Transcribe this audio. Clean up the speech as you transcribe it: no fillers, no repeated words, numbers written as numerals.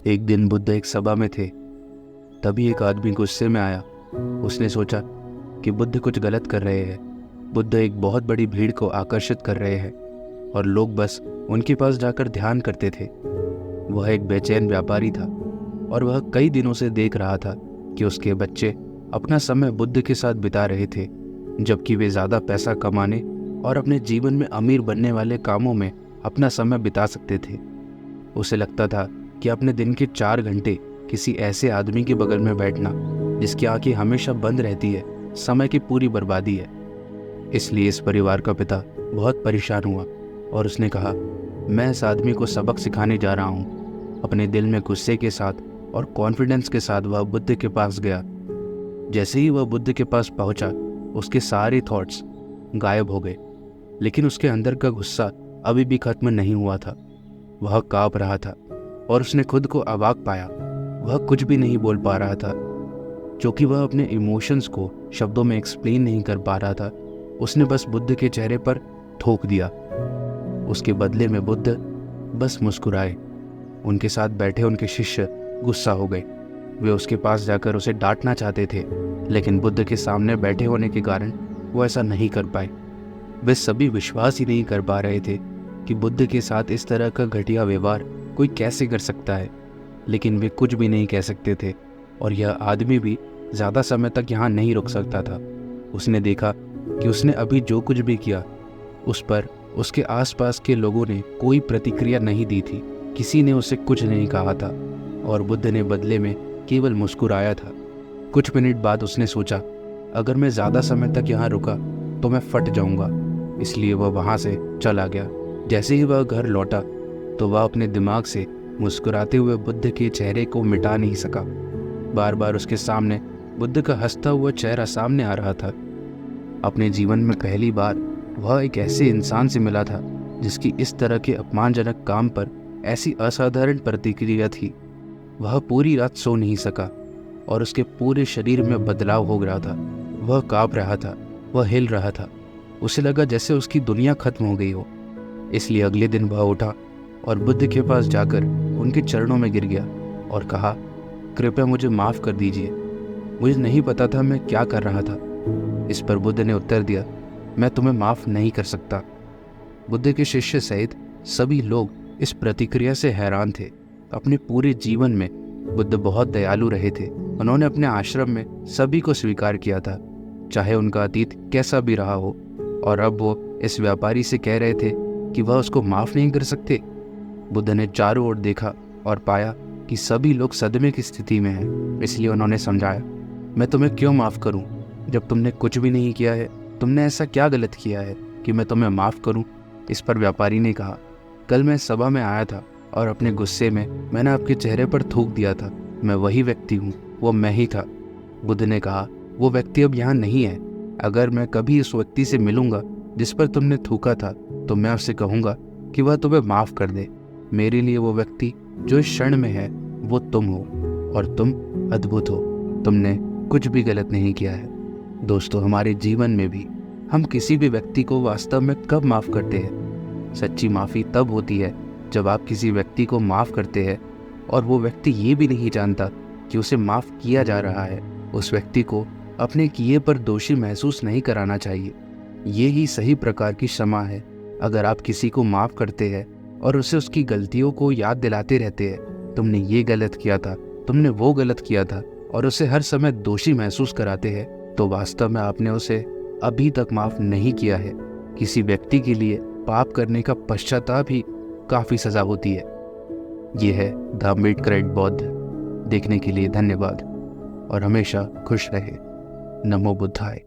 एक दिन बुद्ध एक सभा में थे। तभी एक आदमी गुस्से में आया। उसने सोचा कि बुद्ध कुछ गलत कर रहे हैं। बुद्ध एक बहुत बड़ी भीड़ को आकर्षित कर रहे हैं और लोग बस उनके पास जाकर ध्यान करते थे। वह एक बेचैन व्यापारी था और वह कई दिनों से देख रहा था कि उसके बच्चे अपना समय बुद्ध के साथ बिता रहे थे, जबकि वे ज़्यादा पैसा कमाने और अपने जीवन में अमीर बनने वाले कामों में अपना समय बिता सकते थे। उसे लगता था कि अपने दिन के 4 घंटे किसी ऐसे आदमी के बगल में बैठना जिसकी आंखें हमेशा बंद रहती है, समय की पूरी बर्बादी है। इसलिए इस परिवार का पिता बहुत परेशान हुआ और उसने कहा, मैं इस आदमी को सबक सिखाने जा रहा हूँ। अपने दिल में गुस्से के साथ और कॉन्फिडेंस के साथ वह बुद्ध के पास गया। जैसे ही वह बुद्ध के पास पहुंचा, उसके सारे थॉट्स गायब हो गए, लेकिन उसके अंदर का गुस्सा अभी भी खत्म नहीं हुआ था। वह काँप रहा था और उसने खुद को अवाक पाया। वह कुछ भी नहीं बोल पा रहा था, क्योंकि वह अपने इमोशंस को शब्दों में एक्सप्लेन नहीं कर पा रहा था। उसने बस बुद्ध के चेहरे पर थूक दिया। उसके बदले में बुद्ध बस मुस्कुराए। उनके साथ बैठे उनके शिष्य गुस्सा हो गए। वे उसके पास जाकर उसे डांटना चाहते थे, लेकिन बुद्ध के सामने बैठे होने के कारण वो ऐसा नहीं कर पाए। वे सभी विश्वास ही नहीं कर पा रहे थे कि बुद्ध के साथ इस तरह का घटिया व्यवहार कोई कैसे कर सकता है, लेकिन वे कुछ भी नहीं कह सकते थे और यह आदमी भी ज़्यादा समय तक यहाँ नहीं रुक सकता था। उसने देखा कि उसने अभी जो कुछ भी किया उस पर उसके आसपास के लोगों ने कोई प्रतिक्रिया नहीं दी थी। किसी ने उसे कुछ नहीं कहा था और बुद्ध ने बदले में केवल मुस्कुराया था। कुछ मिनट बाद उसने सोचा, अगर मैं ज़्यादा समय तक यहाँ रुका तो मैं फट जाऊँगा। इसलिए वह वहाँ से चला गया। जैसे ही वह घर लौटा तो वह अपने दिमाग से मुस्कुराते हुए बुद्ध के चेहरे को मिटा नहीं सका। बार बार उसके सामने बुद्ध का हंसता हुआ चेहरा सामने आ रहा था। अपने जीवन में पहली बार वह एक ऐसे इंसान से मिला था जिसकी इस तरह के अपमानजनक काम पर ऐसी असाधारण प्रतिक्रिया थी। वह पूरी रात सो नहीं सका और उसके पूरे शरीर में बदलाव हो रहा था। वह काँप रहा था, वह हिल रहा था। उसे लगा जैसे उसकी दुनिया खत्म हो गई हो। इसलिए अगले दिन वह उठा और बुद्ध के पास जाकर उनके चरणों में गिर गया और कहा, कृपया मुझे माफ़ कर दीजिए, मुझे नहीं पता था मैं क्या कर रहा था। इस पर बुद्ध ने उत्तर दिया, मैं तुम्हें माफ़ नहीं कर सकता। बुद्ध के शिष्य सहित सभी लोग इस प्रतिक्रिया से हैरान थे। अपने पूरे जीवन में बुद्ध बहुत दयालु रहे थे। उन्होंने अपने आश्रम में सभी को स्वीकार किया था, चाहे उनका अतीत कैसा भी रहा हो, और अब वो इस व्यापारी से कह रहे थे कि वह उसको माफ़ नहीं कर सकते। बुद्ध ने चारों ओर देखा और पाया कि सभी लोग सदमे की स्थिति में हैं। इसलिए उन्होंने समझाया, मैं तुम्हें क्यों माफ़ करूं जब तुमने कुछ भी नहीं किया है। तुमने ऐसा क्या गलत किया है कि मैं तुम्हें माफ़ करूं। इस पर व्यापारी ने कहा, कल मैं सभा में आया था और अपने गुस्से में मैंने आपके चेहरे पर थूक दिया था। मैं वही व्यक्ति हूँ, वो मैं ही था। बुद्ध ने कहा, वो व्यक्ति अब यहाँ नहीं है। अगर मैं कभी उस व्यक्ति से मिलूंगा जिस पर तुमने थूका था तो मैं उससे कहूँगा कि वह तुम्हें माफ़ कर दे। मेरे लिए वो व्यक्ति जो इस क्षण में है वो तुम हो, और तुम अद्भुत हो। तुमने कुछ भी गलत नहीं किया है। दोस्तों, हमारे जीवन में भी हम किसी भी व्यक्ति को वास्तव में कब माफ़ करते हैं? सच्ची माफ़ी तब होती है जब आप किसी व्यक्ति को माफ़ करते हैं और वो व्यक्ति ये भी नहीं जानता कि उसे माफ़ किया जा रहा है। उस व्यक्ति को अपने किए पर दोषी महसूस नहीं कराना चाहिए। ये ही सही प्रकार की क्षमा है। अगर आप किसी को माफ़ करते हैं और उसे उसकी गलतियों को याद दिलाते रहते हैं, तुमने ये गलत किया था, तुमने वो गलत किया था, और उसे हर समय दोषी महसूस कराते हैं, तो वास्तव में आपने उसे अभी तक माफ़ नहीं किया है। किसी व्यक्ति के लिए पाप करने का पश्चाताप ही काफ़ी सज़ा होती है। ये है द अम्बेडकराइट बौद्ध। देखने के लिए धन्यवाद और हमेशा खुश रहे। नमो बुद्धाय।